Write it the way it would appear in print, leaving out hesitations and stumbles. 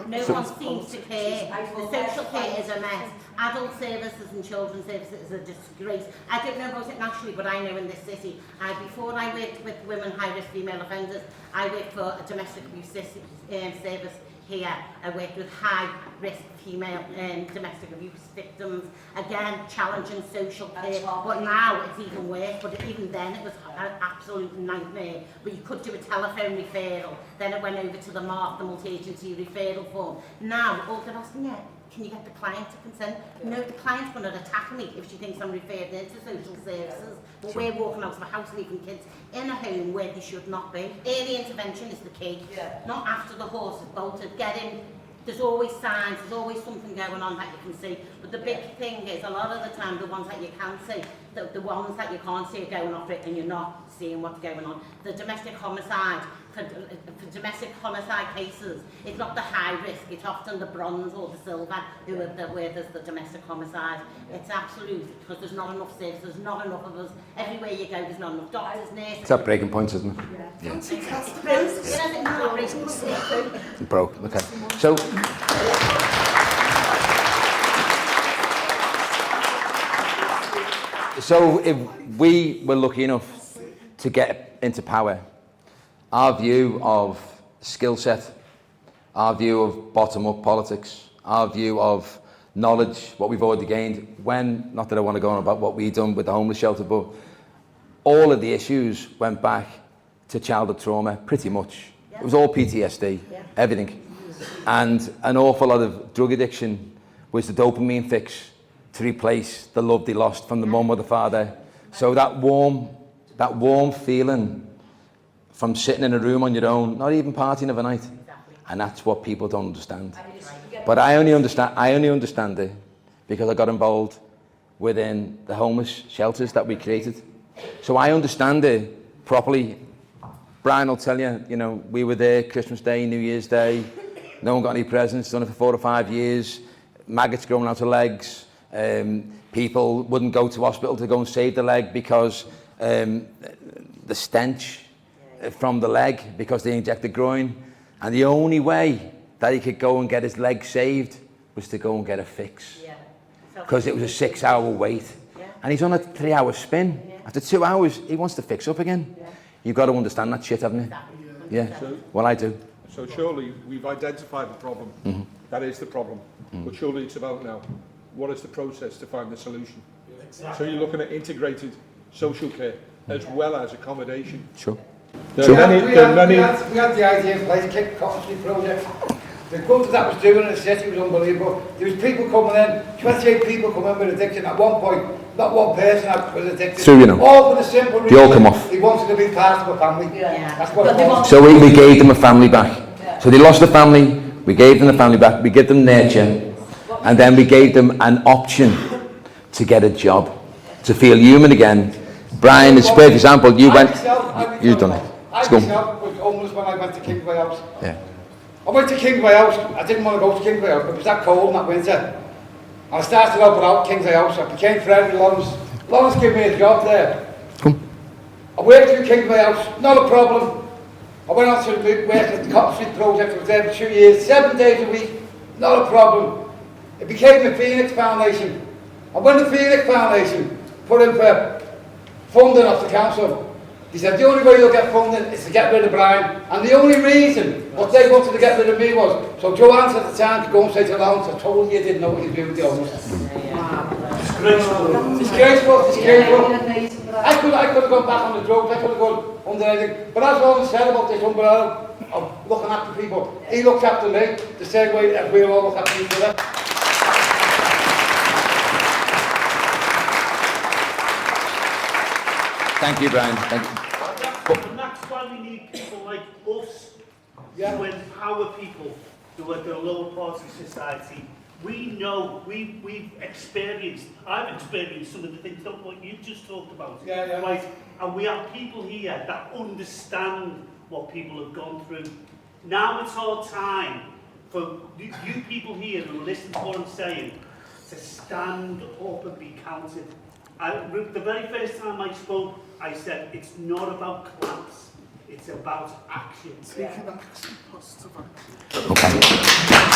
No one seems to care. The social care is a mess. Adult services and children's services is a disgrace. I don't know about it nationally, but I know in this city. Before I worked with women high-risk female offenders, I worked for a domestic abuse service here. I worked with high-risk female domestic abuse victims. Again, challenging social care. But now it's even worse. But even then, it was an absolute nightmare. But you could do a telephone referral. Then it went over to the MARC, the multi-agency referral form. Now, all they're asking you, can you get the client to consent? No, the client's going to attack me if she thinks I'm referred into social services. But we're walking out of the house leaving kids in a home where they should not be. Early intervention is the key. Not after the horse is bolted. Get in. There's always signs, there's always something going on that you can see. But the big thing is, a lot of the time, the ones that you can see, the ones that you can't see are going off it and you're not seeing what's going on. The domestic homicide, for domestic homicide cases, it's not the high risk, it's often the bronze or the silver where there's the domestic homicide. It's absolute, because there's not enough services, there's not enough of us. Everywhere you go, there's not enough doctors, nurses. It's at breaking points, isn't it? Yeah. It broke, okay. So if we were lucky enough to get into power, our view of skill set, our view of bottom-up politics, our view of knowledge, what we've already gained, not that I want to go on about what we've done with the homeless shelter, but all of the issues went back to childhood trauma, pretty much. It was all PTSD, everything. And an awful lot of drug addiction was the dopamine fix to replace the love they lost from the mum or the father. So that warm feeling from sitting in a room on your own, not even partying of a night. And that's what people don't understand. But I only understand it because I got involved within the homeless shelters that we created. So I understand it properly. Brian will tell you, we were there Christmas Day, New Year's Day. No one got any presents, done it for 4 or 5 years. Maggots growing out of legs. People wouldn't go to hospital to go and save the leg because the stench from the leg, because they injected groin. And the only way that he could go and get his leg saved was to go and get a fix. Because it was a 6-hour wait. And he's on a 3-hour spin. After 2 hours, he wants to fix up again. You've got to understand that shit, haven't you? Yeah, well, I do. So surely we've identified the problem. Mm-hmm. That is the problem. Mm-hmm. But surely it's about now, what is the process to find the solution? Exactly. So you're looking at integrated social care as well as accommodation. Sure. We had the idea in place, Kick Cotton Street project. The good that was doing in the city was unbelievable. There was people coming in, 28 people coming in with addiction at one point. Not one person was addicted. So, all for the simple reason they all come off. They wanted to be part of a family. That's what it was. So we gave them a family back. So they lost the family, we gave them the family back, we gave them nurture, and then we gave them an option to get a job, to feel human again. Brian is a great example. You've done it. I myself was homeless when I went to Kenwright House. I went to Kenwright House. I didn't want to go to Kenwright House, but it was that cold in that winter. I started out without Kenwright House. I became friends with Lawrence. Lawrence gave me a job there. I worked through Kenwright House, not a problem. I went on to work at the Cotton Street project. I was there for 2 years, 7 days a week, not a problem. It became the Phoenix Foundation. And when the Phoenix Foundation put in for funding off the council, he said the only way you'll get funding is to get rid of Brian. And the only reason what they wanted to get rid of me was, so Joanne at the time to go and say to Lawrence, I told you you didn't know what you do with the homeless. Disgraceful. I could have gone back on the drugs, I could have gone under anything. But as Lawrence said about this umbrella of looking after people, he looked after me the same way that we'll all look after each other. Thank you, Brian. Thank you. And that's why we need people like us to empower people who are at the lower parts of society. We know, we've experienced, I've experienced some of the things that what you just talked about. Right? And we have people here that understand what people have gone through. Now it's our time for you people here who listen to what I'm saying to stand up and be counted. The very first time I spoke, I said it's not about collapse, it's about action. Taking action, positive action. Okay.